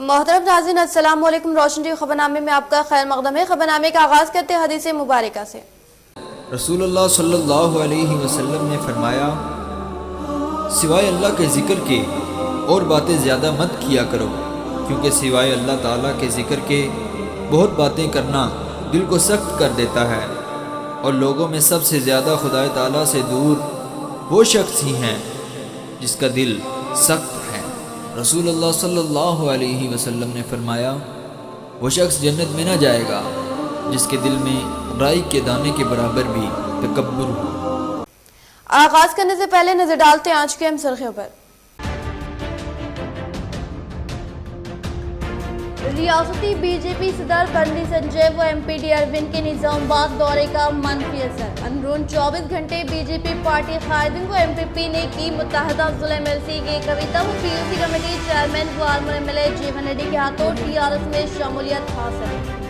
محترم ناظرین السلام علیکم۔ روشن ٹی وی خبرنامے میں آپ کا خیر مقدم ہے۔ خبرنامے کا آغاز کرتے ہیں حدیث مبارکہ سے۔ رسول اللہ صلی اللہ علیہ وسلم نے فرمایا، سوائے اللہ کے ذکر کے اور باتیں زیادہ مت کیا کرو، کیونکہ سوائے اللہ تعالیٰ کے ذکر کے بہت باتیں کرنا دل کو سخت کر دیتا ہے، اور لوگوں میں سب سے زیادہ خدا تعالیٰ سے دور وہ شخص ہی ہیں جس کا دل سخت ہے۔ رسول اللہ صلی اللہ علیہ وسلم نے فرمایا، وہ شخص جنت میں نہ جائے گا جس کے دل میں رائی کے دانے کے برابر بھی تکبر ہو۔ آغاز کرنے سے پہلے نظر ڈالتے ہیں آج کے اہم سرخیوں پر۔ ریاستی بی جے پی صدر بندی سنجے و ایم پی ڈی اروند کے نظام آباد دورے کا منفی اثر۔ اندرون 24 گھنٹے بی جے پی پارٹی قائدین و ایم پی پی نے کی متحدہ ضلع M L C K Kavitha و P U C committee chairman گوارمر M L A Jeevan Reddy کے ہاتھوں ٹی آر ایس میں شمولیت حاصل۔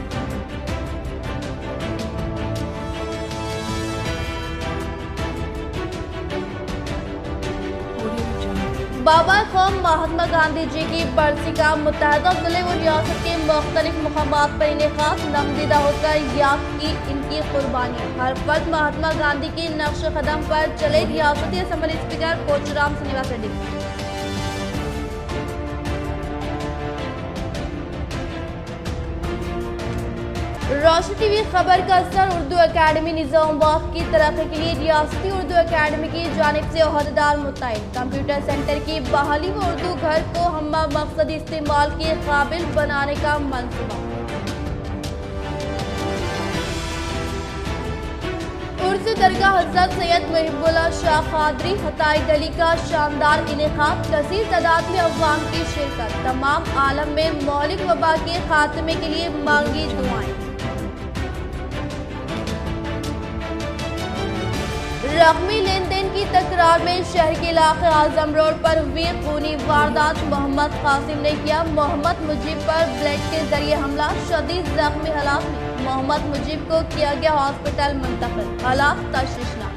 بابا قوم مہاتما گاندھی جی کی برسی کا متحدہ ضلع و ریاست کے مختلف مقامات پر انعقاد۔ نمدیدہ ہو کر یاد کی ان کی قربانیاں۔ ہر فرد مہاتما گاندھی کی نقش قدم پر چلے۔ ریاستی اسمبلی اسپیکر کوچرام سنیواس ریڈی۔ روشن ٹی وی خبر کا اثر اردو اکیڈمی نظام آباد کی ترقی کے لیے ریاستی اردو اکیڈمی کی جانب سے عہدیدار متعین۔ کمپیوٹر سینٹر کی بحالی و اردو گھر کو ہمہ مقصدی استعمال کے قابل بنانے کا منصوبہ۔ عرس درگاہ حضرت سید محب اللہ شاہ قادری ہتائی گلی کا شاندار انعقاد۔ کثیر تعداد میں عوام کی شرکت۔ تمام عالم میں مہلک وبا کے خاتمے کے لیے مانگی دعائیں۔ رقمی لین دین کی تکرار میں شہر کے علاقے اعظم روڈ پر ہوئی خونی واردات۔ محمد قاسم نے کیا محمد مجیب پر بلیڈ کے ذریعے حملہ۔ شدید زخمی حالات میں محمد مجیب کو کیا گیا ہاسپٹل منتقل۔ حالات تشویشناک۔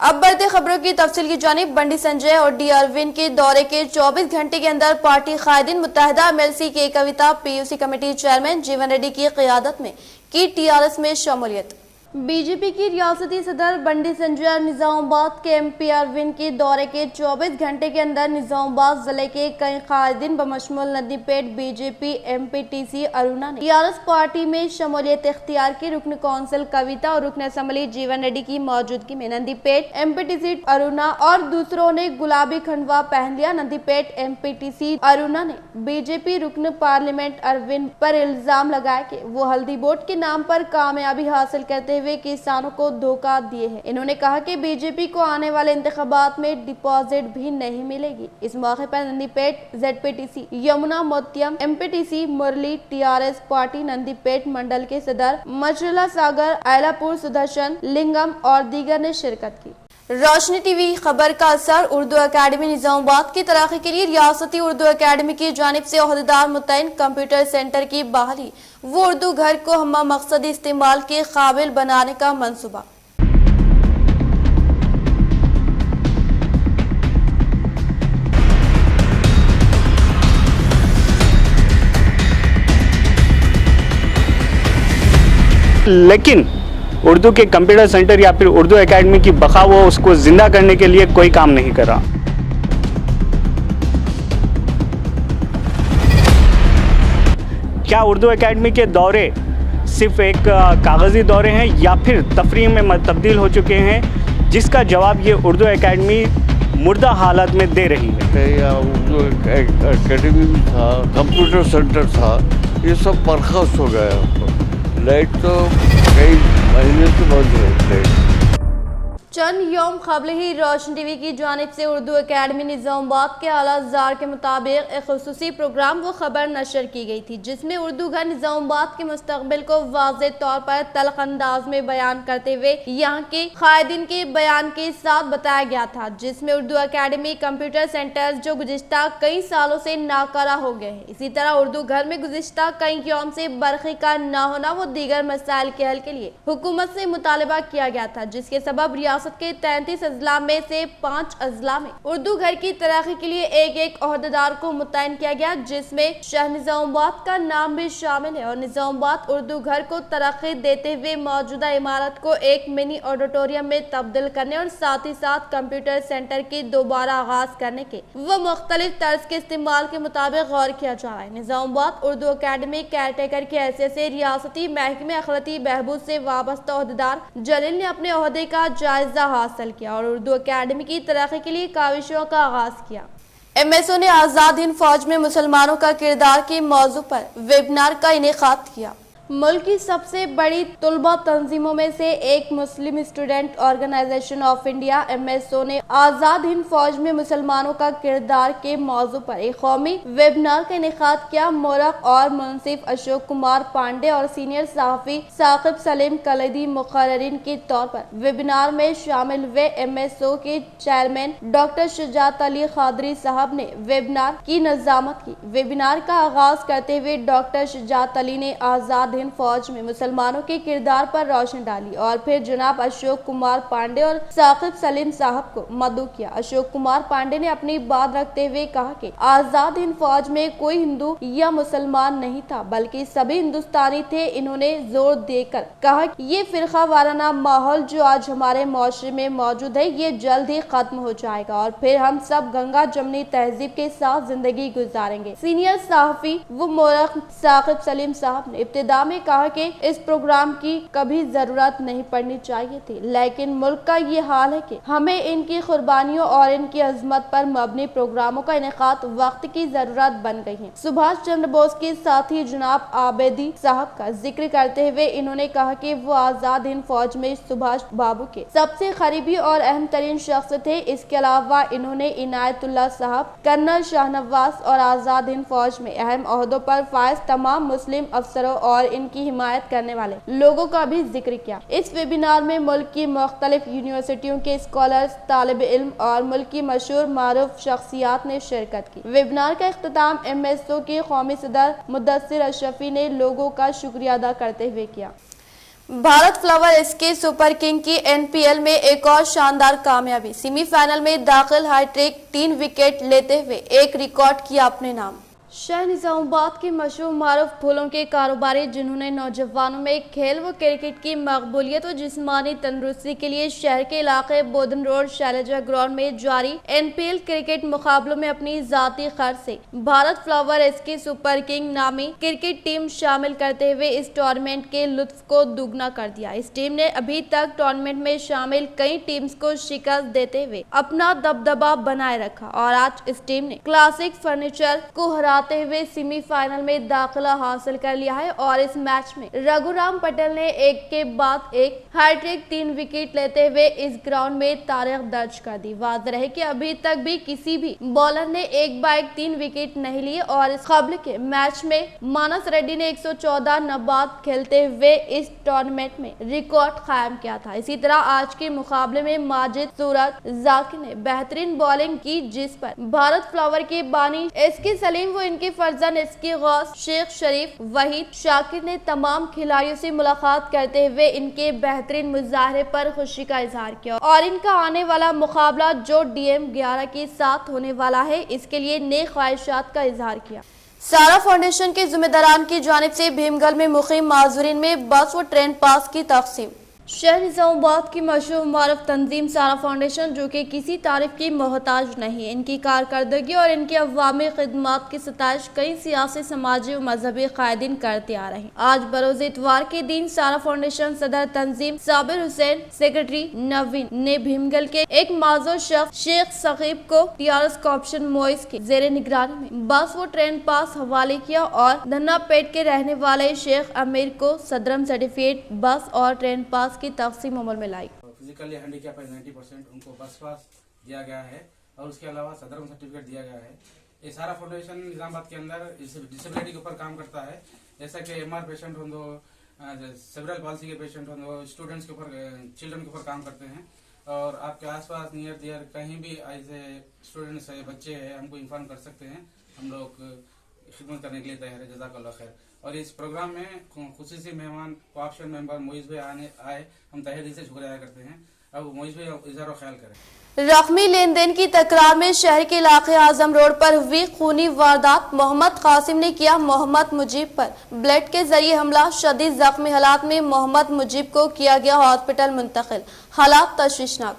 اب بڑھتے خبروں کی تفصیل کی جانب۔ بنڈی سنجے اور ڈی اروند کے دورے کے 24 گھنٹے کے اندر پارٹی قائدین متحدہ ایم ایل سی کے کویتا پی یو سی کمیٹی چیئرمین جیون ریڈی کی قیادت میں کی ٹی آر ایس میں شمولیت۔ بی جے پی کی ریاستی صدر بنڈی سنجے اور نظام آباد کے ایم پی اروند کے دورے کے 24 گھنٹے کے اندر نظام آباد ضلع کے کئی قائدین بمشمول Nandipet B J P M P T C Aruna نے ٹی آر ایس پارٹی میں شمولیت اختیار کی۔ رکن کونسل کویتا اور رکن اسمبلی جیون ریڈی کی موجودگی میں نندی پیٹ ایم پی ٹی سی ارونا اور دوسروں نے گلابی کھنڈوا پہن لیا۔ نندی پیٹ M P T C Aruna نے بی جے پی رکن پارلیمنٹ اروند پر الزام لگایا کہ وہ ہلدی بورڈ کے نام پر کامیابی حاصل کرتے ہوئے کسانوں کو دھوکہ دیے ہیں۔ انہوں نے کہا کہ بی جے پی کو آنے والے انتخابات میں ڈپازٹ بھی نہیں ملے گی۔ اس موقع پر Nandipet Z P T C Yamuna Muthyam M P T C Murali T R S party Nandipet mandal کے صدر مچرلا ساگر ایلا پور سدرشن لنگم اور دیگر نے شرکت کی۔ روشنی ٹی وی خبر کا اثر اردو اکیڈمی نظام آباد کی ترقی کے لیے ریاستی اردو اکیڈمی کی جانب سے عہدیدار متعین۔ کمپیوٹر سینٹر کی بحالی وہ اردو گھر کو ہمہ مقصدی استعمال کے قابل بنانے کا منصوبہ۔ لیکن اردو کے کمپیوٹر سینٹر یا پھر اردو اکیڈمی کی بقا وہ اس کو زندہ کرنے کے لیے کوئی کام نہیں کر رہا۔ کیا اردو اکیڈمی کے دورے صرف ایک کاغذی دورے ہیں یا پھر تفریح میں تبدیل ہو چکے ہیں، جس کا جواب یہ اردو اکیڈمی مردہ حالت میں دے رہی ہے۔ اردو اکیڈمی بھی تھا، کمپیوٹر سینٹر تھا، یہ سب برخاست ہو گیا۔ لائٹ تو کئی مہینے سے بند ہے لائٹ۔ چند یوم قبل ہی روشن ٹی وی کی جانب سے اردو اکیڈمی نظام آباد کے اعلیٰ زار کے مطابق ایک خصوصی پروگرام و خبر نشر کی گئی تھی، جس میں اردو گھر نظام آباد کے مستقبل کو واضح طور پر تلخ انداز میں بیان کرتے ہوئے یہاں کے قائدین کے بیان کے ساتھ بتایا گیا تھا، جس میں اردو اکیڈمی کمپیوٹر سینٹرز جو گزشتہ کئی سالوں سے ناکارہ ہو گئے ہیں، اسی طرح اردو گھر میں گزشتہ کئی یوم سے برقی کا نہ ہونا و دیگر مسائل کے حل کے لیے حکومت سے مطالبہ کیا گیا تھا، جس کے سبب ریاست ریاست کے 33 اضلاع میں سے 5 اضلاع میں اردو گھر کی ترقی کے لیے ایک عہدیدار کو متعین کیا گیا، جس میں شہر نظام آباد کا نام بھی شامل ہے اور نظام آباد اردو گھر کو ترقی دیتے ہوئے موجودہ عمارت کو ایک منی آڈیٹوریم میں تبدیل کرنے اور ساتھ ہی ساتھ کمپیوٹر سینٹر کی دوبارہ آغاز کرنے کے وہ مختلف طرز کے استعمال کے مطابق غور کیا جا رہا ہے۔ نظام آباد اردو اکیڈمی کیئر ٹیکر کی حیثیت سے ریاستی محکمہ اخلاقی بہبود سے وابستہ عہدیدار جلیل نے اپنے عہدے کا جائزہ حاصل کیا اور اردو اکیڈمی کی ترقی کے لیے کاوشوں کا آغاز کیا۔ ایم ایس او نے آزاد ہند فوج میں مسلمانوں کا کردار کے موضوع پر ویبنار کا انعقاد کیا۔ ملک کی سب سے بڑی طلبہ تنظیموں میں سے ایک مسلم student organisation of India M S O نے آزاد ہند فوج میں مسلمانوں کا کردار کے موضوع پر ایک قومی ویبنار کا انعقاد کیا۔ مورخ اور منصف اشوک کمار پانڈے اور سینئر صحافی ثاقب سلیم کلیدی مقررین کے طور پر ویبنار میں شامل ہوئے۔ ایم ایس او کے چیئرمین ڈاکٹر شجاعت علی قادری صاحب نے ویبنار کی نظامت کی۔ ویبنار کا آغاز کرتے ہوئے ڈاکٹر شجاعت علی نے آزاد ہند فوج میں مسلمانوں کے کردار پر روشنی ڈالی اور پھر جناب اشوک کمار پانڈے اور ثاقب سلیم صاحب کو مدعو کیا۔ اشوک کمار پانڈے نے اپنی بات رکھتے ہوئے کہا کہ آزاد ہند فوج میں کوئی ہندو یا مسلمان نہیں تھا بلکہ سبھی ہندوستانی تھے۔ انہوں نے زور دے کر کہا کہ یہ فرقہ وارانہ ماحول جو آج ہمارے معاشرے میں موجود ہے یہ جلد ہی ختم ہو جائے گا اور پھر ہم سب گنگا جمنی تہذیب کے ساتھ زندگی گزاریں گے۔ سینئر صحافی و مورخ ثاقب سلیم صاحب نے ابتدا میں کہا کہ اس پروگرام کی کبھی ضرورت نہیں پڑنی چاہیے تھی، لیکن ملک کا یہ حال ہے کہ ہمیں ان کی قربانیوں اور ان کی عظمت پر مبنی پروگراموں کا انعقاد وقت کی ضرورت بن گئی ہے۔ سبھاش چندر بوس کے ساتھی جناب آبیدی صاحب کا ذکر کرتے ہوئے انہوں نے کہا کہ وہ آزاد ہند فوج میں سبھاش بابو کے سب سے قریبی اور اہم ترین شخص تھے۔ اس کے علاوہ انہوں نے عنایت اللہ صاحب، کرنل شاہ نواز اور آزاد ہند فوج میں اہم عہدوں پر فائز تمام مسلم افسروں اور ان کی حمایت کرنے والے لوگوں کا بھی ذکر کیا۔ اس ویبینار میں ملک کی مختلف یونیورسٹیوں کے اسکالرز، طالب علم اور ملک کی مشہور معروف شخصیات نے شرکت کی۔ ویبینار کا اختتام ایم ایس او کے قومی صدر مدثر اشرفی نے لوگوں کا شکریہ ادا کرتے ہوئے کیا۔ بھارت فلاورز کے سپر کنگ کی این پی ایل میں ایک اور شاندار کامیابی، سیمی فائنل میں داخل ہائی ٹریک 3 وکٹ لیتے ہوئے ایک ریکارڈ کیا اپنے نام۔ شہر نظام آباد کے مشہور معروف پھولوں کے کاروباری جنہوں نے نوجوانوں میں کھیل و کرکٹ کی مقبولیت و جسمانی تندرستی کے لیے شہر کے علاقے بودن روڈ شیلجا گراؤنڈ میں جاری این پی ایل کرکٹ مقابلوں میں اپنی ذاتی خرچ سے بھارت فلاورز کی سپر کنگ نامی کرکٹ ٹیم شامل کرتے ہوئے اس ٹورنامنٹ کے لطف کو دوگنا کر دیا۔ اس ٹیم نے ابھی تک ٹورنامنٹ میں شامل کئی ٹیمز کو شکست دیتے ہوئے اپنا دبدبہ بنائے رکھا اور آج اس ٹیم نے کلاسک فرنیچر کو ہرا ہوئے سیمی فائنل میں داخلہ حاصل کر لیا ہے اور اس میچ میں رگھو رام پٹیل نے ایک کے بعد ایک ہائی ٹریک 3 وکٹ لیتے ہوئے اس گراؤنڈ میں تاریخ درج کر دی۔ واضح ہے کہ ابھی تک بھی کسی بھی بالر نے ایک با ایک 3 وکٹ نہیں لیے اور اس قبل کے میچ میں مانس ریڈی نے 114 نبات کھیلتے ہوئے اس ٹورنامنٹ میں ریکارڈ قائم کیا تھا۔ اسی طرح آج کے مقابلے میں ماجد سورج ذاکر نے بہترین بالنگ کی جس پر بھارت فلاور کے بانی ایس کے سلیم و ان کے فرزند اس کی غوث شیخ شریف وحید شاکر نے تمام کھلاڑیوں سے ملاقات کرتے ہوئے ان کے بہترین مظاہرے پر خوشی کا اظہار کیا اور ان کا آنے والا مقابلہ جو ڈی ایم 11 کے ساتھ ہونے والا ہے اس کے لیے نیک خواہشات کا اظہار کیا۔ سارا فاؤنڈیشن کے ذمہ داران کی جانب سے بھیمگل میں مقیم معذورین میں بس و ٹرین پاس کی تقسیم۔ شہر نظام آباد کی مشہور معروف تنظیم سارا فاؤنڈیشن جو کہ کسی تعریف کی محتاج نہیں، ان کی کارکردگی اور ان کی عوامی خدمات کی ستائش کئی سیاسی، سماجی و مذہبی قائدین کرتے آ رہے ہیں۔ آج بروز اتوار کے دن سارا فاؤنڈیشن صدر تنظیم صابر حسین، سیکرٹری نوین نے بھیمگل کے ایک معذور شخص شیخ ثقیب کو ٹیارس کارپوریشن موئس کے زیر نگرانی میں بس و ٹرین پاس حوالے کیا اور دھنا پیٹ کے رہنے والے شیخ امیر کو صدرم سرٹیفکیٹ بس اور ٹرین پاس کی تقسیم عمل میں لائی۔ فزیکلی ہینڈیکیپ ہے 90% ان کو بس پاس دیا گیا ہے اور اس کے علاوہ صدرم سرٹیفکیٹ دیا گیا ہے۔ یہ سارا فاؤنڈیشن نظام آباد کے اندر ڈسیبلٹی کے اوپر کام کرتا ہے، جیسا کہ ایم آر پیشنٹ ہوں دو، سیبرل پالسی کے پیشنٹ ہوں دو، اسٹوڈنٹس کے اوپر، چلڈرن کے اوپر کام کرتے ہیں اور آپ کے آس پاس نیئر دیئر کہیں بھی ایسے اسٹوڈنٹس ہے، بچے ہیں، ہم کو انفارم کر سکتے ہیں، ہم لوگ خدمت کرنے کے لیے تیار ہے۔ جزاک اللہ خیر۔ اور اس پروگرام میں خصوصی مہمان کوآپشن ممبر موئز بھائی آئے، ہم تہہ دل سے شکریہ ادا کرتے ہیں۔ अब मुझ पे इजहार ख्याल करें। रकमी लेन देन की तकरार में शहर के इलाके आजम रोड पर हुई खूनी वारदात। मोहम्मद कासिम ने किया मोहम्मद मुजीब पर ब्लेड के जरिए हमला। शदीद जख्मी हालात में मोहम्मद मुजीब को किया गया हॉस्पिटल मुंतकिल। हालात तशवीशनाक।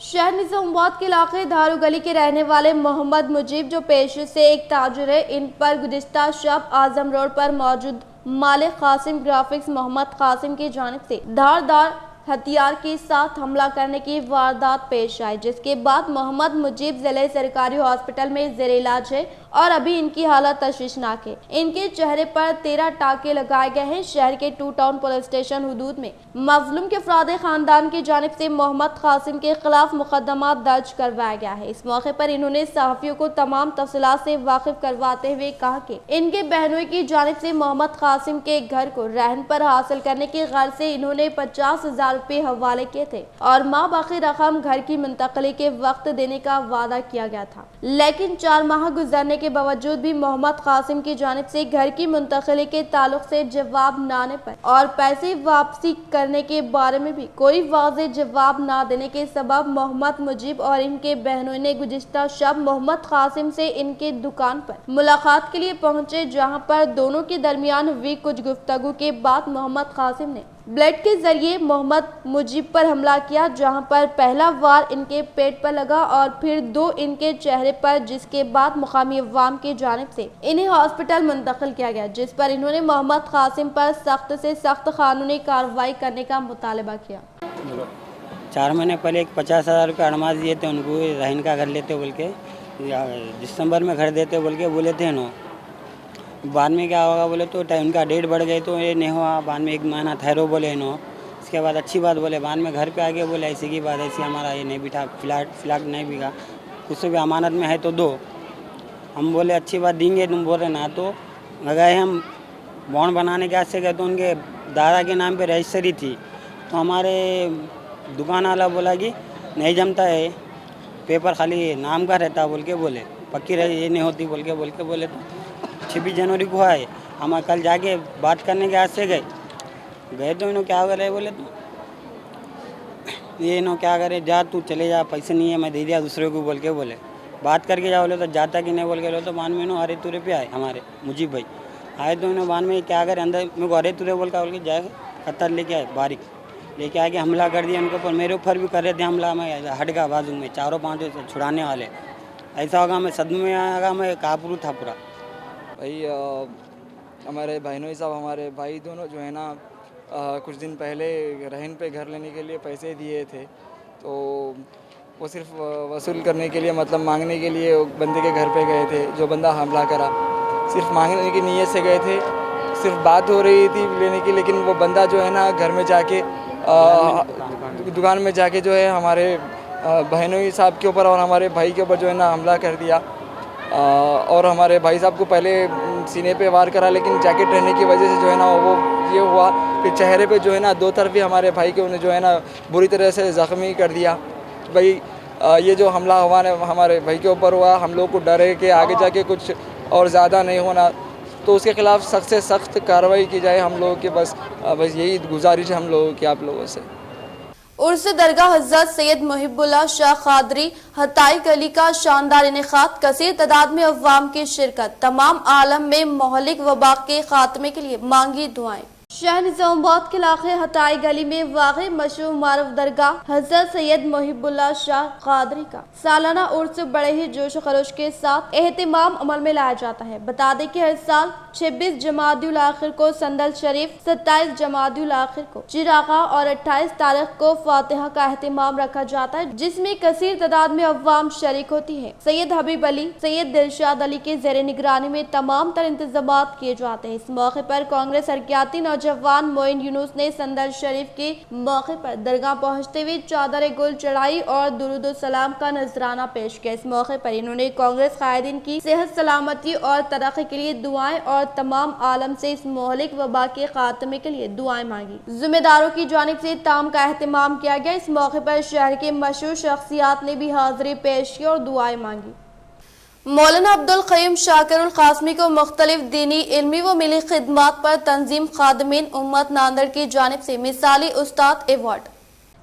शहर निजामाबाद के इलाके धारू गली के रहने वाले मोहम्मद मुजीब, जो पेशे से एक ताजिर है, इन पर गुज़िश्ता शब आजम रोड पर मौजूद मालिक कासिम ग्राफिक्स मोहम्मद कासिम की जानिब से धारदार हथियार के साथ हमला करने की वारदात पेश आई, जिसके बाद मोहम्मद मुजीब जिले सरकारी हॉस्पिटल में जेर इलाज है और अभी इनकी हालत तशवीशनाक है। इनके चेहरे पर 13 टाके लगाए गए हैं। शहर के 2 टाउन पुलिस स्टेशन हुदूद में मजलूम के अफराद खानदान की जानिब से मोहम्मद कासिम के खिलाफ मुकदमा दर्ज करवाया गया है। इस मौके पर इन्होंने सहाफियों को तमाम तफसीलात से वाकिफ करवाते हुए कहा कि इनके बहनों की जानिब से मोहम्मद कासिम के घर को रहन पर हासिल करने की गर्ज से इन्होंने 50,000 रुपए हवाले किए थे और माँ बाकी रकम घर की मुंतकली के वक्त देने का वादा किया गया था, लेकिन 4 माह गुजरने के बावजूद भी मोहम्मद कासिम की जानिब से घर की मुंतकली के ताल्लुक से जवाब न आने पर और पैसे वापसी करने के बारे में भी कोई वाज़ेह जवाब न देने के सबब मोहम्मद मुजीब और इनके बहनों ने गुज़िश्ता शब मोहम्मद कासिम से इनके दुकान पर मुलाकात के लिए पहुंचे, जहां पर दोनों के दरमियान हुई कुछ गुफ्तगू के बाद मोहम्मद कासिम ने ब्लेड के जरिए मोहम्मद मुजीब पर हमला किया, जहां पर पहला वार इनके पेट पर लगा और फिर 2 इनके चेहरे पर, जिसके बाद मुकामी अवाम की जानिब से इन्हें हॉस्पिटल मुंतकिल किया गया, जिस पर इन्होंने मोहम्मद कासिम पर सख्त से सख्त कानूनी कार्रवाई करने का मुतालबा किया। 4 महीने पहले एक 50,000 रुपये एडवांस दिए थे उनको, रहन का घर लेते बोल के, दिसंबर में घर देते बोल के बोले थे ना। बाद में क्या होगा बोले तो उनका डेट बढ़ गई तो ये नहीं हुआ। बाद में 1 महीना ठहरो बोले नो, इसके बाद अच्छी बात बोले, बाद में घर पे आके बोले ऐसी की बात, ऐसी हमारा ये नहीं बिठा, फ्लैट नहीं बिका, कुछ भी अमानत में है तो दो। हम बोले अच्छी बात देंगे, तुम बोल रहे ना, तो गए हम बॉन्ड बनाने के वास्ते गए तो उनके दादा के नाम पे रजिस्ट्री थी, तो हमारे दुकान वाला बोला कि नहीं जमता है, पेपर खाली नाम का रहता बोल के बोले, पक्की ये नहीं होती बोल के बोले। तो 26 जनवरी को आए, हम कल जाके बात करने के वास्ते गए तो इन्हों क्या करे बोले, तो ये इन्हों क्या करे, जा तू चले जा, पैसे नहीं है मैं दे दिया दूसरे को बोल के बोले, बात करके जा बोले, तो जाता कि नहीं बोल के बोले। तो बाद में इन्हों अरे तुरे पे आए, हमारे मुजीब भाई आए, तो इन्होंने बाद में क्या करे, अंदर मेरे को अरे तुरे बोल के जाए कत्तर लेके आए, बारीक लेके आके हमला कर दिया उनके ऊपर। मेरे ऊपर भी कर रहे थे हमला, मैं हट गया बाजू में, 4-5 छुड़ाने वाले, ऐसा होगा मैं सदमे में आएगा, मैं काबरू था पूरा। भाई हमारे बहनोई साहब, हमारे भाई दोनों जो है ना, कुछ दिन पहले रहन पे घर लेने के लिए पैसे दिए थे, तो वो सिर्फ वसूल करने के लिए, मतलब मांगने के लिए बंदे के घर पे गए थे। जो बंदा हमला करा सिर्फ मांगने की नीयत से गए थे, सिर्फ बात हो रही थी लेने की, लेकिन वो बंदा जो है ना घर में जाके दुकान में जाके जो है हमारे बहनोई साहब के ऊपर और हमारे भाई के ऊपर जो है ना हमला कर दिया। और हमारे भाई साहब को पहले सीने पे वार करा, लेकिन जैकेट रहने की वजह से जो है ना वो ये हुआ, फिर चेहरे पे जो है ना 2 तरफ ही हमारे भाई के उन्हें जो है ना बुरी तरह से ज़ख्मी कर दिया। भाई ये जो हमला हमारे भाई के ऊपर हुआ, हम लोग को डर है कि आगे जाके कुछ और ज़्यादा नहीं होना, तो उसके ख़िलाफ़ सख्त से सख्त कार्रवाई की जाए हम लोगों के। बस यही गुजारिश है हम लोगों की आप लोगों से। उर्स दरगाह हज़रत सैयद मुहिबुल्लाह शाह कादरी हताई गली का शानदार इनेकाद, कसीर तादाद में अवाम की शिरकत, तमाम आलम में मोहलिक वबा के खात्मे के लिए मांगी दुआएं। शहर निजामाबाद के इलाके हताई गली में वाक़ मशहूर मारूफ दरगाह हज़रत सैयद मुहिबुल्लाह शाह कादरी का सालाना उर्स बड़े ही जोश खरोश के साथ एहतिमाम अमल में लाया जाता है। बता दें कि हर साल 26 जमादियुल आखिर को संदल शरीफ, 27 जमादियुल आखिर को चिरागा और 28 तारीख को फातिहा का एहतिमाम रखा जाता है, जिसमें कसीर तादाद में अवाम शरीक होती है। सैयद हबीब अली, सैयद दिलशाद अली के ज़ेर निगरानी में तमाम तर इंतजामात किए जाते हैं। इस मौके पर कांग्रेस हरकियाती नौजवान मोइन यूनुस ने संदल शरीफ के मौके पर दरगाह पहुँचते हुए चादर गुल चढ़ाई और दुरूद सलाम का नजराना पेश किया। इस मौके पर इन्होंने कांग्रेस कायदीन की सेहत, सलामती और तरक्की के लिए दुआएं और तमाम आलम से इस मोहलिक वबा के खात्मे के लिए दुआएं मांगी। जिम्मेदारों की जानिब से ताम का एहतमाम किया गया। इस मौके पर शहर के मशहूर शख्सियात ने भी हाजिरी पेश की और दुआएं मांगी। मौलाना अब्दुल क़य्यूम शाकिरुल क़ासमी को मुख्तलिफ दीनी, इल्मी व मिली खिदमात पर तंजीम खादिमीन उम्मत नांदेड़ की जानिब से मिसाली उस्ताद अवार्ड।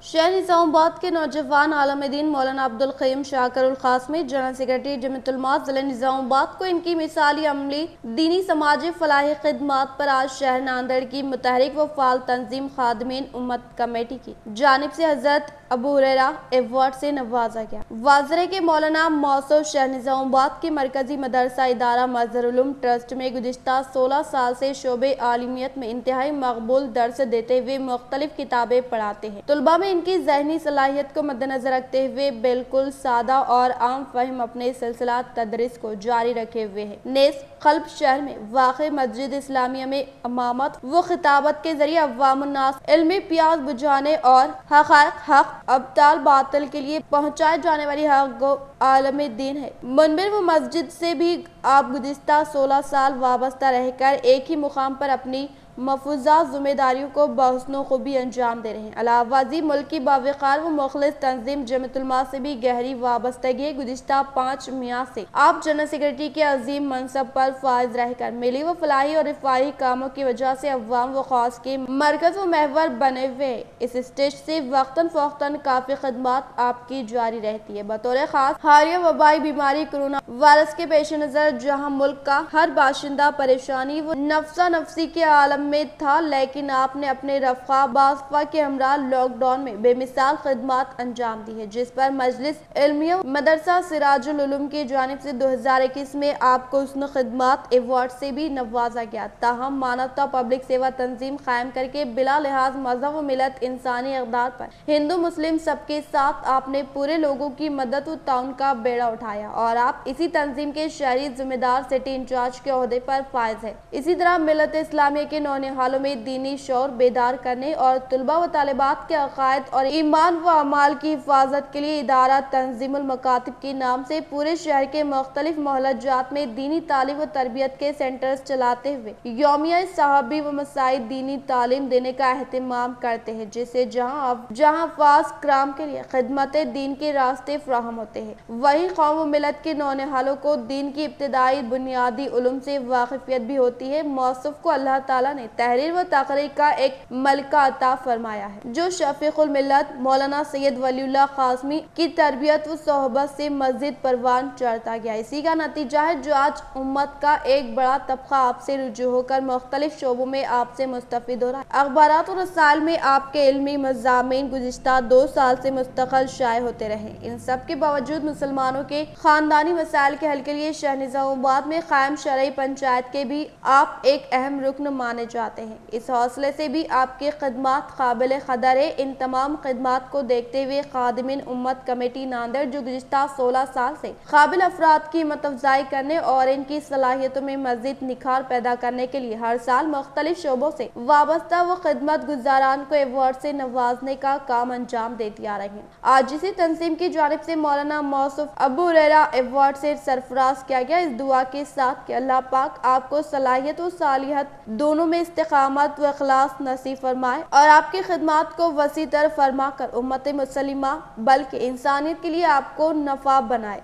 शहर निजामाबाद के नौजवान आलम दीन मौलाना अब्दुल क़य्यूम शाकिरुल क़ासमी जनरल सेक्रेटरी जमीयतुल उलमा ज़िला निजामाबाद को इनकी मिसाली अमली दीनी समाजी फलाही खिदमात पर आज शहर नांदेड़ की मुतहरिक व फ़ाल तंजीम खादिमीन उम्मत कमेटी की जानिब से हज़रत अबू हुरैरा अवार्ड से नवाजा गया। वाज़रे के मौलाना मौसूफ शहर निजामाबाद के मरकजी मदरसा इदारा मज़हरुल उलूम ट्रस्ट में गुज़िश्ता 16 साल से शोबे आलिमियत में इंतहाई मकबूल दर्स देते हुए मुख्तलिफ किताबें पढ़ाते हैं। तुलबा में इनकी ज़हनी सलाहियत को मद्देनजर रखते हुए बिल्कुल सादा और आम फहम अपने सिलसिला तदरीस को जारी रखे हुए है। नेस क़ल्ब शहर में वाक़े मस्जिद इस्लामिया में इमामत व खिताबत के जरिए अव्वामुन्नास इल्मी प्यास बुझाने और हक़ अब्ताल बातिल के लिए पहुँचाए जाने वाली हक आलम दीन है। मुनबिर व मस्जिद से भी आप गुज़िश्ता 16 साल वाबस्ता रहकर एक ही मुकाम पर अपनी मफूजा जिम्मेदारियों को बहुस्नो खूबी अंजाम दे रहे हैं। अलावाजी मुल्क की बावकार व मुखलिस तंजीम जमीयतुल उलमा से भी गहरी वाबस्तगी है। गुज़िश्ता 5 मियाँ से आप जनरल सेक्रेटरी के अजीम मनसब पर फाइज रहकर मिली व फलाही और रिफाही कामों की वजह से अवाम व खास के मरकज व महवर बने हुए। इस स्टेज से वक्तन फ़ौक्तन काफ़ी खदमात आपकी जारी रहती है। बतौर खास हालिया वबाई बीमारी कोरोना वायरस के पेश नज़र जहाँ मुल्क का हर बाशिंदा परेशानी व नफ्सा नफसी के आलम में था, लेकिन आपने अपने रफ़ा बासफा के हमरा लॉकडाउन में बेमिसाल खिदमात अंजाम दी है, जिस पर मजलिस इल्मिया मदरसा सिराजुल उलूम की जानिब से 2021 में आपको हुस्न खिदमात अवार्ड से भी नवाजा गया। ताहम मानवता पब्लिक सेवा तंजीम कायम करके बिला लिहाज मजहब व मिलत इंसानी इक़दार पर हिंदू मुस्लिम सबके साथ आपने पूरे लोगों की मदद व ताउन का बेड़ा उठाया और आप इसी तंजीम के शहरी जिम्मेदार सिटी इंचार्ज के ओहदे पर फायज है। इसी तरह मिलत इस्लामिया के हालों में दीनी शौर बेदार करने और तुलबा व तालिबात के अकायद और ईमान व अमाल की हिफाजत के लिए इदारा तंजीमुल मकातिब के नाम से पूरे शहर के मुख्तलिफ मोहल्लाजात में दीनी तालीम व तरबियत के सेंटर्स चलाते हुए यौमिया सहाबी व मसाइद दीनी तालीम देने का एहतमाम करते हैं, जिससे जहाँ अफवाज कराम के लिए खिदमत दीन के रास्ते फ्राहम होते हैं, वही कौम व मिलत के नौनिहालों को दीन की इब्तदाई बुनियादी उलूम से वाकिफियत भी होती है। मौसूफ को अल्लाह ताला ने तहरीर व तकरीर का एक मलका अता फरमाया है, जो शफीकुल मिल्लत मौलाना सैयद वलीउल्लाह क़ासमी की तरबियत व सोहबत से मस्जिद परवान चढ़ता गया। इसी का नतीजा है जो आज उम्मत का एक बड़ा तबका आपसे रुजू होकर मुख्तलिफ शोबों में आपसे मुस्तफिद हो रहा है। अखबारात और रसायल में आपके इल्मी मज़ामीन गुज़िश्ता 2 साल से मुस्तक़िल शाये होते रहे। इन सब के बावजूद मुसलमानों के खानदानी मसाइल के हल के लिए शहर निजामाबाद में कायम शरई पंचायत के भी आप एक अहम रुकन माने जाते हैं। इस हौसले से भी आपकी खिदमात काबिल कदर है। इन तमाम खिदमात को देखते हुए खादिमीन उम्मत कमेटी नांदेड़ जो गुज़िश्ता 16 साल से काबिल अफराद की हिम्मत अफजाई करने और इनकी सलाहियतों में मज़ीद निखार पैदा करने के लिए हर साल मुख्तलिफ शोबों से वाबस्ता व खिदमत गुजारान को अवार्ड से नवाजने का काम अंजाम देती आ रही है। आज इसी तंजीम की जानिब से मौलाना मौसूफ अबू हुरैरा अवार्ड से सरफराज किया गया, इस दुआ के साथ कि अल्लाह पाक आपको सलाहियत व सालिहत दोनों में इस्तिकामत व इखलास नसीब फरमाए और आपकी खिदमात को वसी तर फरमा कर उम्मत मुसलिमा बल्कि इंसानियत के लिए आपको नफा बनाए।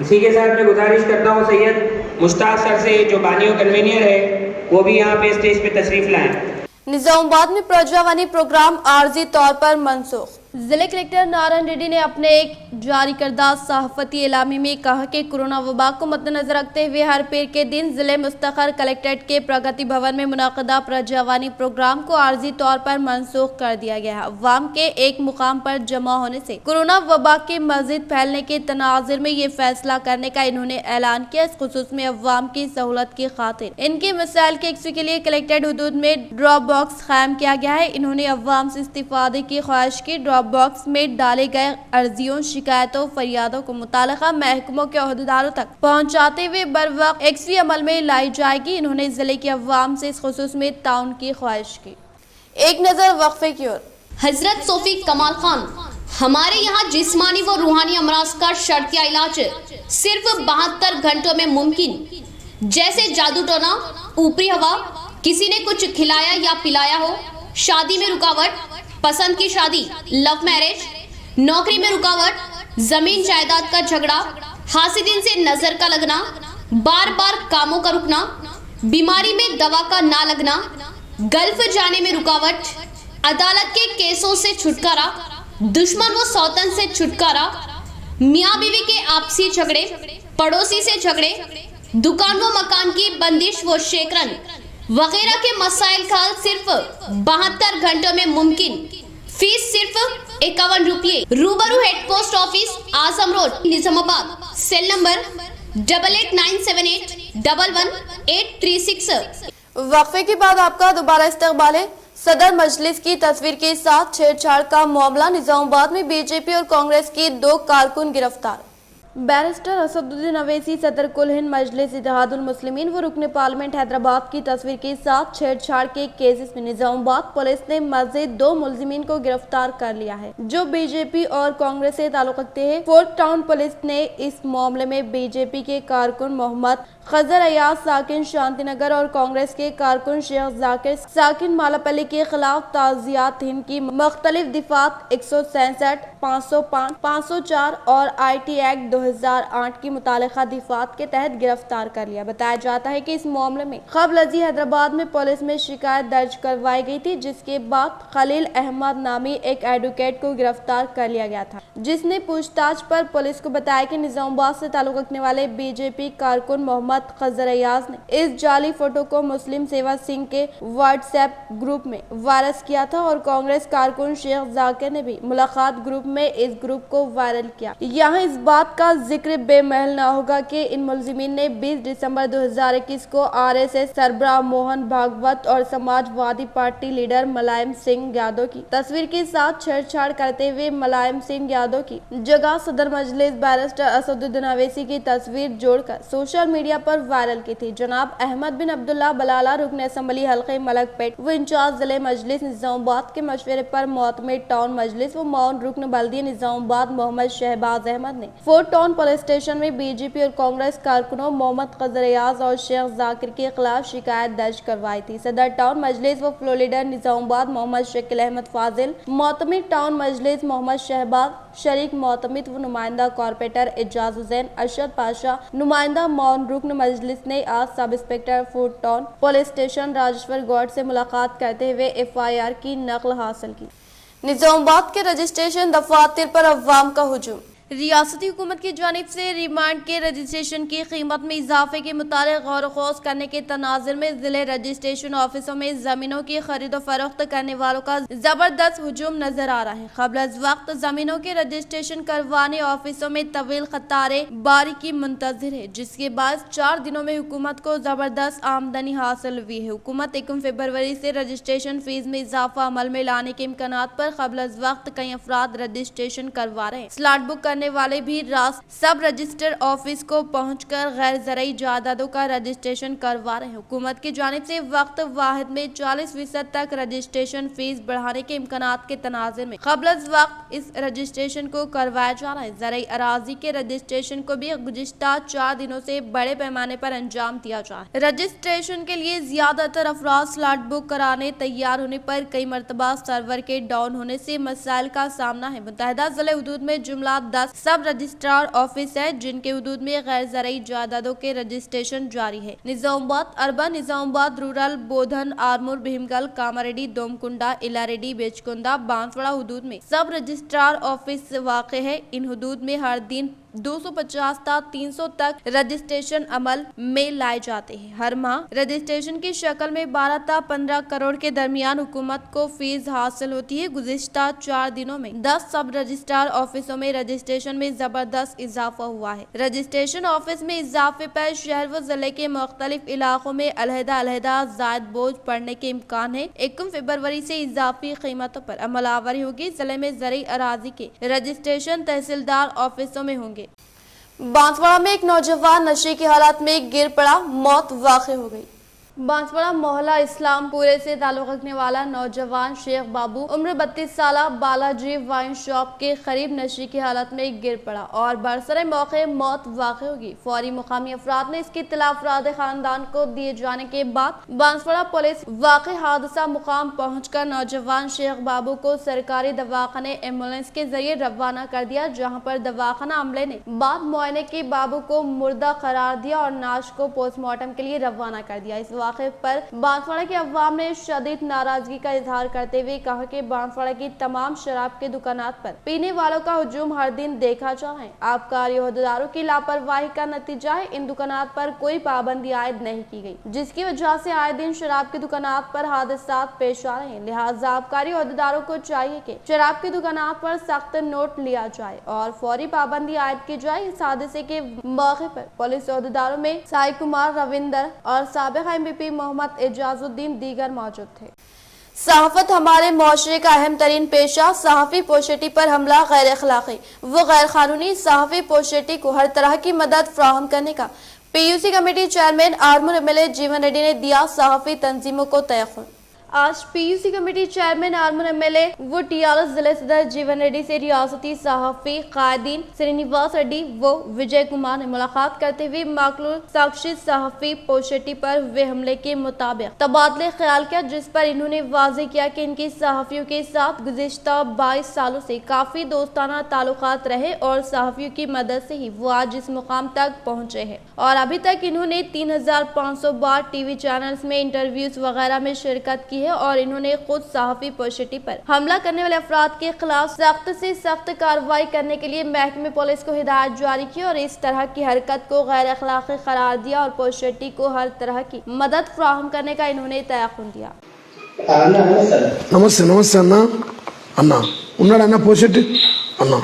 इसी के साथ मैं गुजारिश करता हूँ सैयद मुश्ताक सर से जो बानी और कन्वीनियर है वो भी यहाँ पे स्टेज पे तशरीफ लाएं। निजामाबाद में प्रजावानी प्रोग्राम आर्जी तौर पर मनसूख। जिले कलेक्टर नारायण रेड्डी ने अपने एक जारी करदा सहाफती एलामी में कहा कि कोरोना वबा को मद्देनजर रखते हुए हर पीर के दिन जिले मुस्तखर कलेक्ट्रेट के प्रगति भवन में मुनाकिदा प्रजावानी प्रोग्राम को आर्जी तौर पर मनसूख कर दिया गया है। अवाम के एक मुकाम पर जमा होने से कोरोना वबा के मजीद फैलने के तनाजुर में ये फैसला करने का इन्होंने ऐलान किया। इस खुसूस में अवाम की सहूलत की खातिर इनके मसाइल के यकसी के लिए कलेक्ट्रेट हुदूद में ड्रॉप बॉक्स कायम किया गया है। इन्होंने अवाम से इस्तिफादे की ख्वाहिश की। ड्रॉप बॉक्स में डाले गए अर्जियों, शिकायतों, फरियादों को मुतालिका महकमों के अहदेदारों तक पहुंचाते हुए बर वक्त एक्सवी अमल में लाई जाएगी। इन्होंने जिले के अवाम से इस खुसूस में ताउन की ख्वाहिश की। एक नजर वक्फे की ओर। हजरत सोफी कमाल खान, हमारे यहाँ जिस्मानी व रूहानी अमराज का शर्तिया इलाज सिर्फ 72 घंटों में मुमकिन। जैसे जादू टोना, ऊपरी हवा, किसी ने कुछ खिलाया या पिलाया हो, शादी में रुकावट, पसंद की शादी, लव मैरिज, नौकरी में रुकावट, जमीन जायदाद का झगड़ा, हासिदिन से नजर का लगना, बार बार कामों का रुकना, बीमारी में दवा का ना लगना, गल्फ जाने में रुकावट, अदालत के केसों से छुटकारा, दुश्मन व सौतन से छुटकारा, मियाँ बीवी के आपसी झगड़े, पड़ोसी से झगड़े, दुकान व मकान की बंदिश व शेकरन वगैरह के मसाइल का हल सिर्फ 72 घंटों में मुमकिन। फीस सिर्फ 51 रुपये। रूबरू head post office, Azam road, Nizamabad. Cell number 8897811836। वक्फे के बाद आपका दोबारा इस्तकबाल है। सदर मजलिस की तस्वीर के साथ छेड़छाड़ का मामला, निजामाबाद में बीजेपी और कांग्रेस के 2 कारकुन गिरफ्तार। बैरिस्टर असदुद्दीन अवैसी सदर कुल हिंद मजलिस इत्तेहादुल मुस्लिमीन व रुकन पार्लियामेंट हैदराबाद की तस्वीर के साथ छेड़छाड़ के केसेस में निजामाबाद पुलिस ने मजीद 2 मुलजिमीन को गिरफ्तार कर लिया है जो बीजेपी और कांग्रेस से ताल्लुक रखते हैं। फोर्ट टाउन पुलिस ने इस मामले में बीजेपी के कारकुन मोहम्मद खजर अयाज साकिन शांति नगर और कांग्रेस के कारकुन शेख जाकिर साकिन मालापल्ली के खिलाफ ताज़ियात हिंद की मुख्तलिफ दिफात 167, 505, 504 और IT एक्ट 2008 की मुतालिका दिफात के तहत गिरफ्तार कर लिया। बताया जाता है कि इस मामले में क़ब्ल अज़ी हैदराबाद में पुलिस में शिकायत दर्ज करवाई गई थी, जिसके बाद खलील अहमद नामी एक एडवोकेट को गिरफ्तार कर लिया गया था, जिसने पूछताछ पर पुलिस को बताया कि निजामाबाद से ताल्लुक रखने वाले बीजेपी कारकुन मोहम्मद खजर अयाज ने इस जाली फोटो को मुस्लिम सेवा सिंह के व्हाट्सएप ग्रुप में वायरस किया था और कांग्रेस कारकुन शेख जाकिर ने भी मुलाकात ग्रुप में इस ग्रुप को वायरल किया। यहाँ इस बात का जिक्र बेमहल न होगा कि इन मुलजिमीन ने 20 दिसंबर 2021 को RSS सरबराह मोहन भागवत और समाजवादी पार्टी लीडर मुलायम सिंह यादव की तस्वीर के साथ छेड़छाड़ करते हुए मुलायम सिंह यादव की जगह सदर मजलिस बैरिस्टर असदुद्दीन अवैसी की तस्वीर जोड़कर सोशल मीडिया पर वायरल की थी। जनाब अहमद बिन अब्दुल्ला बलाला रुकन असम्बली हल्के मलकपेट व इंचार्ज जिले मजलिस निजामाबाद के मशवरे पर मोहतमिद टाउन मजलिस व माउन रुकन बल्दिया निजामाबाद मोहम्मद शहबाज अहमद ने फोर्ट टाउन पुलिस स्टेशन में बीजेपी और कांग्रेस कारकुनों मोहम्मद खजर अयाज और शेख जाकिर के खिलाफ शिकायत दर्ज करवाई थी। सदर टाउन मजलिस व फ्लोर लीडर निजामाबाद मोहम्मद शकील अहमद फाजिल, मोहतमिद टाउन मजलिस मोहम्मद शहबाज शरीक मोहतमिद व नुमाइंदा कॉर्पोरेटर एजाज हुसैन अरशद पाशा, नुमाइंदा माउन रुकन मजलिस ने आज sub inspector fort town police station Rajeshwar Goud से मुलाकात करते हुए FIR की नकल हासिल की। निजामाबाद के रजिस्ट्रेशन दफातर पर अवाम का हुजूम। रियासती हुकूमत की जानिब से रिमांड के रजिस्ट्रेशन की कीमत में इजाफे के मुताबिक गौर खोज करने के तनाजुर में जिले रजिस्ट्रेशन ऑफिसों में जमीनों की खरीदो फरोख्त करने वालों का जबरदस्त हुजूम नजर आ रहा है। क़ब्ल अज़ वक्त जमीनों के रजिस्ट्रेशन करवाने ऑफिसों में तवील कतारें बारी की मुंतजिर है, जिसके बाद 4 दिनों में हुकूमत को जबरदस्त आमदनी हासिल हुई है। हुकूमत 1 फरवरी से रजिस्ट्रेशन फीस में इजाफा अमल में लाने के इम्कानात पर क़ब्ल अज़ वक्त कई अफराद रजिस्ट्रेशन करवा रहे हैं। स्लॉट बुक करने वाले भी सब रजिस्टर ऑफिस को पहुंचकर गैर ज़रूरी जायदादों का रजिस्ट्रेशन करवा रहे हैं। हुकूमत की जानिब से वक्त वाहिद में 40% तक रजिस्ट्रेशन फीस बढ़ाने के इम्कानात के तनाज़ुर में क़ब्ल अज़ वक्त इस रजिस्ट्रेशन को करवाया जा रहा है। ज़रूरी अराजी के रजिस्ट्रेशन को भी गुज़िश्ता 4 दिनों से बड़े पैमाने पर अंजाम दिया जा रहा है। रजिस्ट्रेशन के लिए ज्यादातर अफराद स्लॉट बुक कराने तैयार होने पर कई मरतबा सर्वर के डाउन होने से मसाइल का सामना है। मुत्तहिदा ज़िले हुदूद में जुमला 10 सब रजिस्ट्रार ऑफिस है, जिनके हुदूद में गैर ज़रूरी जायदादों के रजिस्ट्रेशन जारी है। निजामाबाद अर्बन, निजामाबाद रूरल, बोधन, आरमूर, भीमगल, कामारेड्डी, दोमकुंडा, इलारेड्डी, बेचकुंदा, बांसवाड़ा हुदूद में सब रजिस्ट्रार ऑफिस वाक़े है। इन हुदूद में हर दिन 250 था 300 तक रजिस्ट्रेशन अमल में लाए जाते हैं। हर माह रजिस्ट्रेशन की शक्ल में 12 था 15 करोड़ के दरमियान हुकूमत को फीस हासिल होती है। गुज़िश्ता 4 दिनों में 10 सब रजिस्ट्रार ऑफिसों में रजिस्ट्रेशन में जबरदस्त इजाफा हुआ है। रजिस्ट्रेशन ऑफिस में इजाफे पर शहर व जिले के मुख्तलिफ इलाकों में अलहदा जायद बोझ पड़ने के इम्कान है। 1 फरवरी से इजाफी कीमतों पर अमलावरी होगी। जिले में ज़रूरी अराजी के रजिस्ट्रेशन तहसीलदार ऑफिसों में होंगे। बांसवाड़ा में एक नौजवान नशे की हालत में गिर पड़ा, मौत वाक़ हो गई। बांसवाड़ा मोहल्ला इस्लामपुरे से ताल्लुक़ रखने वाला नौजवान शेख बाबू उम्र 32 साल बालाजी वाइन शॉप के करीब नशे की हालत में गिर पड़ा और बरसरे मौके मौत वाक़ होगी। फौरी मुकामी अफराद ने इसकी इत्तला अफराद खानदान को दिए जाने के बाद बांसवाड़ा पुलिस वाक़े हादसा मुकाम पहुंचकर नौजवान शेख बाबू को सरकारी दवाखाने एम्बुलेंस के जरिए रवाना कर दिया, जहाँ पर दवाखाना अमले ने बाद मुआयने के बाबू को मुर्दा करार दिया और नाश को पोस्टमार्टम के लिए रवाना कर दिया। इस मौके पर बांसवाड़ा के अवाम ने शदीद नाराजगी का इजहार करते हुए कहा कि बांसवाड़ा की तमाम शराब के दुकानात पर पीने वालों का हुजूम हर दिन देखा जा रहा है। आबकारी ओहदेदारों की लापरवाही का नतीजा है इन दुकानात पर कोई पाबंदी आयद नहीं की गई, जिसकी वजह से आए दिन शराब की दुकानात पर हादसात पेश आ रहे हैं। लिहाजा आबकारी ओहदेदारों को चाहिए कि शराब की दुकानात पर सख्त नोट लिया जाए और फौरी पाबंदी आयद की जाए। इस हादसे के मौके पर पुलिस ओहदेदारों में साई कुमार, रविंदर और साबिक एमपी मोहम्मद एजाजुद्दीन दीगर मौजूद थे। सहाफत हमारे मुआशरे का अहम तरीन पेशा, सहाफी पोशेटी पर हमला गैर अखलाकी व गैर कानूनी। सहाफी पोशेटी को हर तरह की मदद फराहम करने का PUC committee chairman Armoor MLA जीवन रेड्डी ने दिया सहाफी तंजीमों को तयख्खुन। आज PUC committee chairman Armoor MLA व टीआरएस जिले सदर जीवन रेड्डी से रियासती सहाफी कायदीन श्रीनिवास रेड्डी व विजय कुमार ने मुलाकात करते हुए मकलूल साक्षी सहाफी पोशेटी पर हुए हमले के मुताबिक तबादले ख्याल किया, जिस पर इन्होंने वाजे किया कि इनकी सहाफियों के साथ गुज़िश्ता 22 सालों से काफी दोस्ताना ताल्लुकात रहे और सहाफियों की मदद से ही वो आज इस मुकाम तक पहुँचे हैं और अभी तक इन्होंने 3500 बार टीवी चैनल्स में इंटरव्यूज वगैरह में शिरकत की है और इन्होंने खुद सहाफी पोशेटी पर हमला करने वाले अफराद के खिलाफ सख्त से सख्त कार्रवाई करने के लिए महकमे पुलिस को हिदायत जारी की और इस तरह की हरकत को गैर अखलाकी करार दिया और पोशेटी को हर तरह की मदद फराहम करने का इन्होंने तयख्खुन दिया। नमस्ते नमस्ते अन्ना अन्ना उन्नाडा अन्ना पोशेटी अन्ना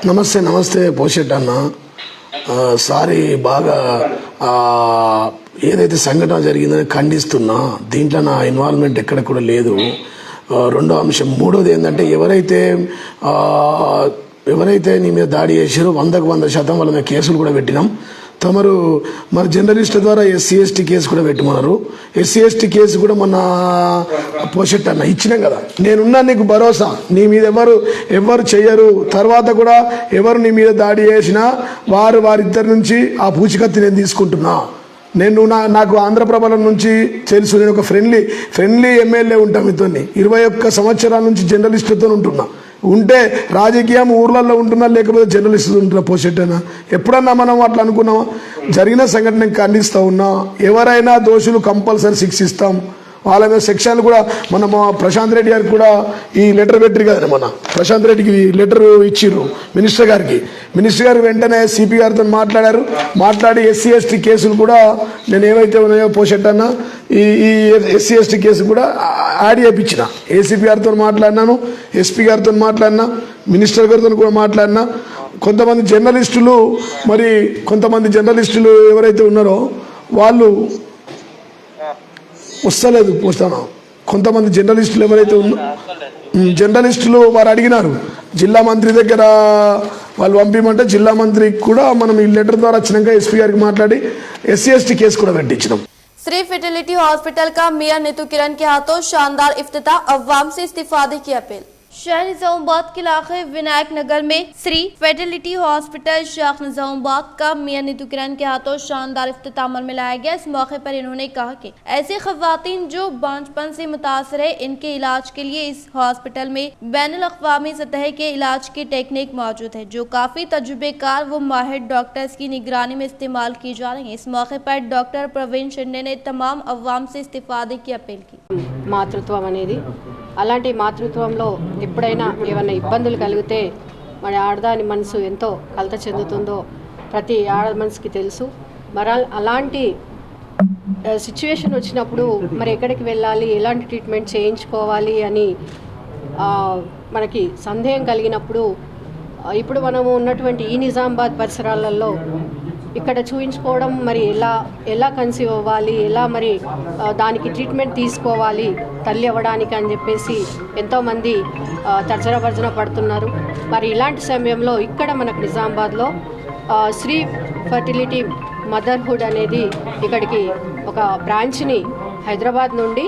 నమస్తే నమస్తే పోషెట్ అన్న సారీ బాగా ఏదైతే సంఘటన జరిగిందని ఖండిస్తున్నా, దీంట్లో నా ఇన్వాల్వ్మెంట్ ఎక్కడ కూడా లేదు. రెండో అంశం, మూడోది ఏంటంటే ఎవరైతే నీ మీద దాడి చేసారో 100% వాళ్ళ మీద కేసులు కూడా పెట్టినాం. తమరు మరి జర్నలిస్టుల ద్వారా SC/ST కేసు కూడా పెట్టమన్నారు. SC/ST కేసు కూడా మన పోషెట్ అన్న ఇచ్చినాం కదా. నేనున్నా, నీకు భరోసా, నీ మీద ఎవరు చెయ్యరు. తర్వాత కూడా ఎవరు నీ మీద దాడి చేసినా వారిద్దరి నుంచి ఆ పూచికత్తి నేను తీసుకుంటున్నా. నాకు ఆంధ్రప్రభల నుంచి తెలుసు, నేను ఒక ఫ్రెండ్లీ ఎమ్మెల్యే ఉంటా మీతో. 21 సంవత్సరాల నుంచి జర్నలిస్టులతో ఉంటున్నా. ఉంటే రాజకీయం ఊర్లలో ఉంటున్నా, లేకపోతే జర్నలిస్టులు ఉంటున్నా. పోషెట్టేనా ఎప్పుడన్నా మనం అట్లా అనుకున్నామా? జరిగిన సంఘటన ఖండిస్తూ ఉన్నా. ఎవరైనా దోషులు కంపల్సరీ శిక్షిస్తాం. వాళ్ళ మీద సెక్షన్లు కూడా మన ప్రశాంత్ రెడ్డి గారికి కూడా ఈ లెటర్ పెట్టిరు కదా, మన ప్రశాంత్ రెడ్డికి లెటర్ ఇచ్చిర్రు మినిస్టర్ గారు వెంటనే సిపి గారితో మాట్లాడి SC/ST కేసులు కూడా నేను ఏవైతే ఉన్నాయో పోషెట్టన్న ఈ SC/ST కేసు కూడా యాడ్ చేయించిన. ఏసీపీ గారితో మాట్లాడినాను, SP గారితో మాట్లాడినా, మినిస్టర్ గారితో కూడా మాట్లాడినా. కొంతమంది జర్నలిస్టులు ఎవరైతే ఉన్నారో వాళ్ళు వస్తలేదు పోస్తాను. కొంతమంది జర్నలిస్టులు ఎవరైతే జర్నలిస్టులు వారు అడిగినారు జిల్లా మంత్రి దగ్గర వాళ్ళు పంపిమంటే, జిల్లా మంత్రికి కూడా మనం ఈ లెటర్ ద్వారా వచ్చినాక SP గారికి మాట్లాడి SC/ST కేసు కూడా పెట్టించినాం. श्री फर्टिलिटी हॉस्पिटल का मेयर नीतू किरण के हाथों शानदार इफ्तिताह, अवाम से इस्तीफादे की अपील। शहर निजामाबाद के इलाके विनायक नगर में श्री फर्टिलिटी हॉस्पिटल शेख निजामाबाद का मेयर नीतू किरण के हाथों शानदार इफ्तिताह अमल में लाया गया। इस मौके पर इन्होंने कहा कि ऐसे खवातीन जो बांझपन से मुतासर है, इनके इलाज के लिए इस हॉस्पिटल में बैनुल-अक़वामी सतह के इलाज की टेक्निक मौजूद है, जो काफी तजुर्बेकार व माहिर डॉक्टर्स की निगरानी में इस्तेमाल की जा रही है। इस मौके पर डॉक्टर प्रवीण शिंदे ने तमाम अवाम से इस्तीफादे की अपील की। మాతృత్వం అనేది అలాంటి మాతృత్వంలో ఎప్పుడైనా ఏమైనా ఇబ్బందులు కలిగితే మన ఆడదాని మనసు ఎంతో కలత చెందుతుందో ప్రతి ఆడ మనసుకి తెలుసు. మరి అలాంటి సిచ్యువేషన్ వచ్చినప్పుడు మరి ఎక్కడికి వెళ్ళాలి, ఎలాంటి ట్రీట్మెంట్ చేయించుకోవాలి అని మనకి సందేహం కలిగినప్పుడు ఇప్పుడు మనము ఉన్నటువంటి ఈ నిజామాబాద్ పరిసరాలలో ఇక్కడ చూయించుకోవడం, మరి ఎలా కన్సీవ్ అవ్వాలి, ఎలా మరి దానికి ట్రీట్మెంట్ తీసుకోవాలి తల్లి అవ్వడానికి అని చెప్పేసి ఎంతోమంది తర్జన పడుతున్నారు. మరి ఇలాంటి సమయంలో ఇక్కడ మనకు నిజామాబాద్లో శ్రీ ఫర్టిలిటీ మదర్హుడ్ అనేది ఇక్కడికి ఒక బ్రాంచ్ని హైదరాబాద్ నుండి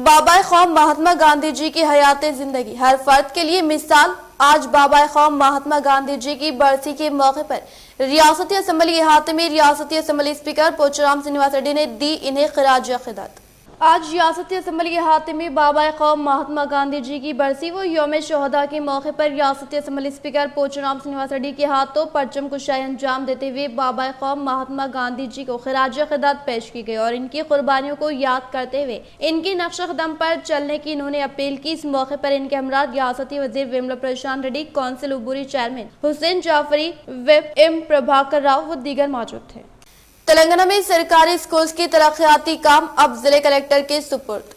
बाबा ख़ौम महात्मा गांधी जी की हयाते जिंदगी हर फर्द के लिए मिसाल। आज बाबा ख़ौम महात्मा गांधी जी की बरसी के मौके पर रियासती असम्बली इहाते में रियासती असम्बली स्पीकर पोचराम श्रीनिवास रेड्डी ने दी इन्हें खिराज अक़ीदत। आज रियासती असम्बली के हाथ में बाबा कौम महात्मा गांधी जी की बरसी व यौम शोहदा के मौके पर रियासती असम्बली स्पीकर पोचुराम श्रीनिवास रेड्डी के हाथों परचम कुशाई अंजाम देते हुए बाबा कौम महात्मा गांधी जी को खिराज अक़ीदत पेश की गई और इनकी कुर्बानियों को याद करते हुए इनकी नक्श कदम पर चलने की इन्होंने अपील की। इस मौके पर इनके हमरा रियासती वजीर विमला प्रशांत रेड्डी, कौंसिल उबूरी chairman Hussain Jafri, whip M Prabhakar Rao व दीगर मौजूद थे। तेलंगाना में सरकारी स्कूल्स की तरक्याती काम अब जिले कलेक्टर के सुपुर्द।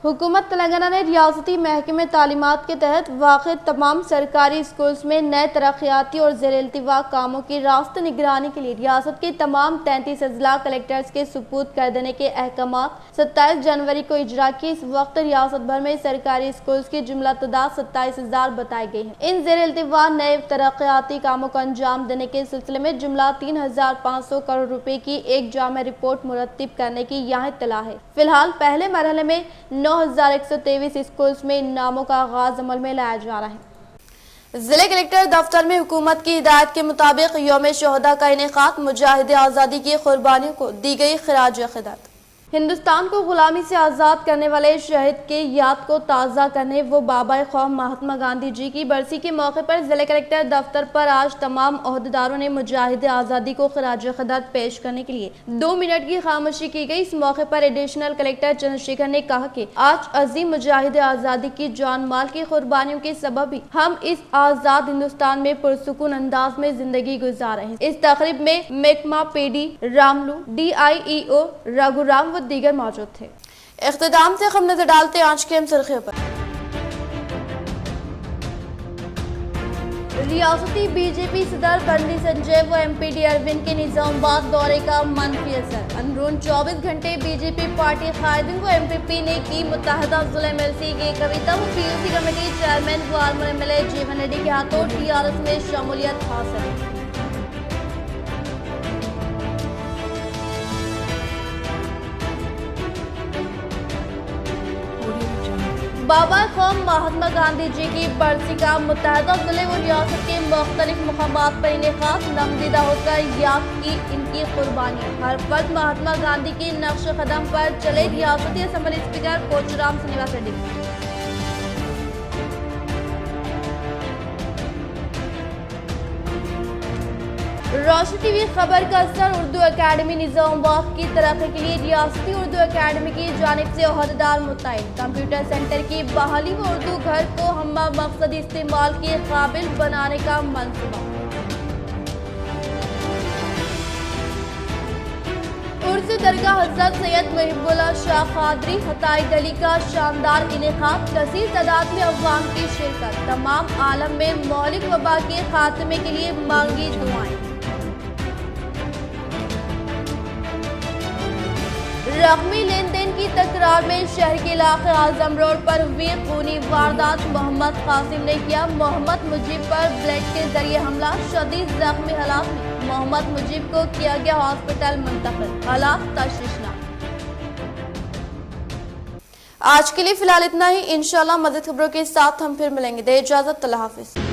हुकूमत तेलंगाना ने रियासती महकमे तालीमात के तहत वाक़ तमाम सरकारी स्कूल्स में नए तरक्याती और ज़ेर-ए-इल्तिवा कामों की रास्त निगरानी के लिए रियासत के तमाम 33 अजला कलेक्टर्स के सुपुर्द कर देने के अहकामात 27 जनवरी को इजरा किए। इस वक्त रियासत भर में सरकारी स्कूल्स की जुमला तादाद 27,000 बताई गई है। इन ज़ेर-ए-इल्तिवा नए तरक्याती कामों को अंजाम देने के सिलसिले में जुमला 3,500 करोड़ रुपए की एक जामे रिपोर्ट मुरत्तिब करने की यहाँ इत्तला है। फिलहाल पहले मरहले में 9,123 स्कूल्स में इन नामों का आगाज अमल में लाया जा रहा है। जिले कलेक्टर दफ्तर में हुकूमत की हिदायत के मुताबिक यौम शोहदा का इनेकाद मुजाहिद आज़ादी की कुर्बानियों को दी गई खिराज अक़ीदत। हिंदुस्तान को गुलामी से आज़ाद करने वाले शहीद के याद को ताज़ा करने वो बाबा कौम महात्मा गांधी जी की बरसी के मौके पर जिले कलेक्टर दफ्तर पर आज तमाम ओहदेदारों ने मुजाहिद आज़ादी को खिराज अक़ीदत पेश करने के लिए 2 मिनट की खामोशी की गई। इस मौके पर एडिशनल कलेक्टर चंद्रशेखर ने कहा कि आज अजीम मुजाहिद आज़ादी की जान माल की कुर्बानियों के सबब ही हम इस आज़ाद हिंदुस्तान में पुरसुकून अंदाज में जिंदगी गुजार रहे हैं। इस तकरीब में महकमा पेडी रामलू, DIEO रघुराम दीगर मौजूद थे। इख्तिताम से हम नजर डालते हैं आज के अहम सुर्खियों पर। रियासती बीजेपी सदर बंडी संजय व MPD अरविंद के निजामाबाद दौरे का मनफी असर। अंदरून 24 घंटे बीजेपी पार्टी कायदीन व MPP ने की मुत्तहदा ज़िला MLC की कविता व PUC कमेटी चेयरमैन व आर्मर MLA जीवन रेड्डी के हाथों TRS में शमूलियत हासिल। बाबा कौम महात्मा गांधी जी की बरसी का मुत्तहदा जिले व रियासत के मुख्तलिफ मकामात पर इनेकाद नमदीदा होकर याद की इनकी कुर्बानियाँ। हर फर्द महात्मा गांधी की नक्श कदम पर चले। रियासती असम्बली स्पीकर पोचुराम श्रीनिवास रेड्डी। रोशन टीवी खबर का असर उर्दू अकेडमी निजामाबाद की तरक्की के लिए रियासती उर्दू अकेडमी की जानिब से ओहदेदार मुतयन। कंप्यूटर सेंटर की बहाली व उर्दू घर को हम्मा मकसदी इस्तेमाल के काबिल बनाने का मंसूबा। उर्स दरगाह हजरत सैयद मुहिबुल्लाह शाह कादरी हताई गली का शानदार इनेकाद। कसीर तादाद में अवाम की शिरकत। तमाम आलम में मौलिक वबा के खात्मे के लिए मांगी दुआएं। रकमी लेन देन की तकरार में शहर के इलाके आजम रोड पर हुई खूनी वारदात। मोहम्मद कासिम ने किया मोहम्मद मुजीब पर ब्लेड के जरिए हमला। शदीद जख्मी हालात में मोहम्मद मुजीब को किया गया हॉस्पिटल मुंतकिल। हालात तशवीशनाक। आज के लिए फिलहाल इतना ही। इंशाल्लाह मज़ीद खबरों के साथ हम फिर मिलेंगे। दे इजाजत, अल्लाह हाफिज।